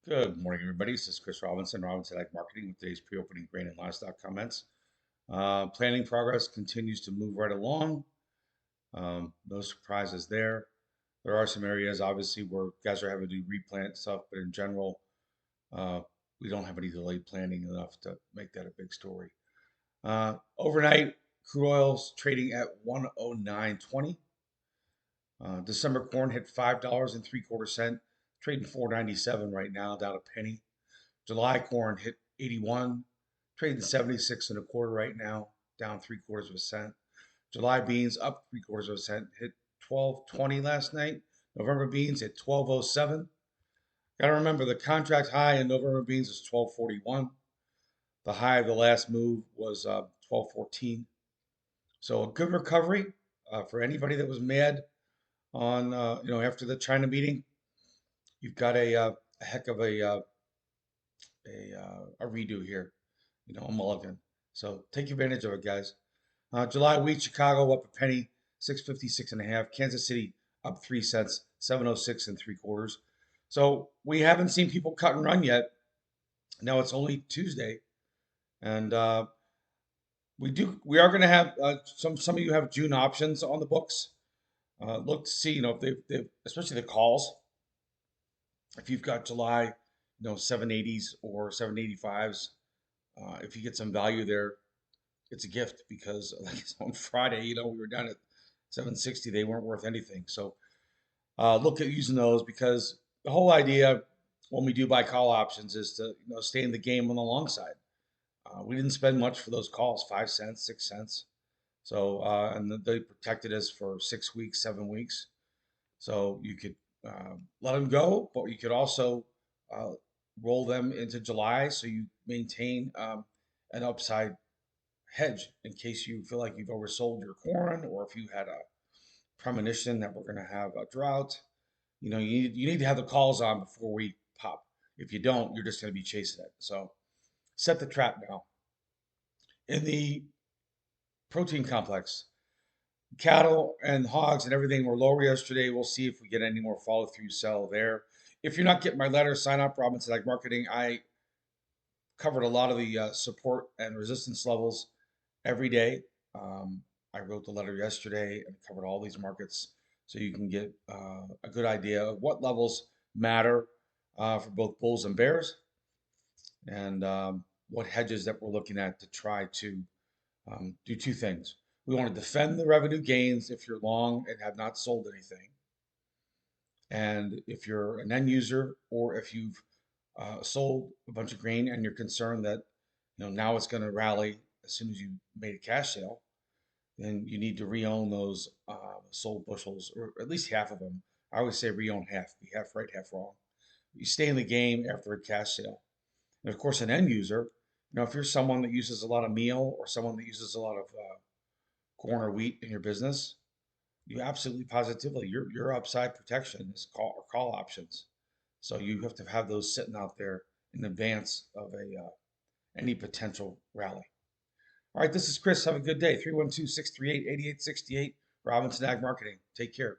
Good morning, everybody. This is Chris Robinson, Robinson Ag Marketing, with today's pre-opening grain and livestock comments. Planning progress continues to move right along. No surprises there. There are some areas, obviously, where guys are having to do replant stuff, but in general, uh, we don't have any delayed planning enough to make that a big story. Overnight, crude oil's trading at 109.20. December corn hit $5.75, trading 4.97 right now, down a penny. July corn hit 81, trading 76 and a quarter right now, down 3/4 of a cent. July beans up 3/4 of a cent, hit 12.20 last night. November beans hit 12.07. Got to remember the contract high in November beans is 12.41. The high of the last move was 12.14. So a good recovery for anybody that was mad on after the China meeting. You've got a heck of a redo here, a mulligan. So take advantage of it, guys. July wheat, Chicago up a penny, 6.56 and a half. Kansas City up 3 cents, 7.06 and 3/4. So we haven't seen people cut and run yet. Now it's only Tuesday, and we are going to have some of you have June options on the books. Look to see, if they especially the calls. If you've got July, 780s or 785s, if you get some value there, it's a gift because like on Friday, we were down at 760. They weren't worth anything. So look at using those because the whole idea when we do buy call options is to stay in the game on the long side. We didn't spend much for those calls, 5 cents, 6 cents. So and they protected us for 6 weeks, 7 weeks. So you could let them go, but you could also uh, roll them into July so you maintain an upside hedge in case you feel like you've oversold your corn or if you had a premonition that we're going to have a drought. You need to have the calls on before we pop. If you don't, you're just going to be chasing it. So set the trap now. In the protein complex, cattle and hogs and everything were lower yesterday. We'll see if we get any more follow through sell there. If you're not getting my letter, sign up. Robinson Ag Marketing. I covered a lot of the support and resistance levels every day. I wrote the letter yesterday and covered all these markets so you can get a good idea of what levels matter for both bulls and bears and what hedges that we're looking at to try to do two things. We want to defend the revenue gains if you're long and have not sold anything. And if you're an end user or if you've sold a bunch of grain and you're concerned that now it's going to rally as soon as you made a cash sale, then you need to re-own those sold bushels, or at least half of them. I always say re-own half, be half right, half wrong. You stay in the game after a cash sale. And of course, an end user, if you're someone that uses a lot of meal or someone that uses a lot of corn or wheat in your business, you absolutely positively your upside protection is call options. So you have to have those sitting out there in advance of a any potential rally. All right, this is Chris. Have a good day. 312-638-8868. Robinson Ag Marketing. Take care.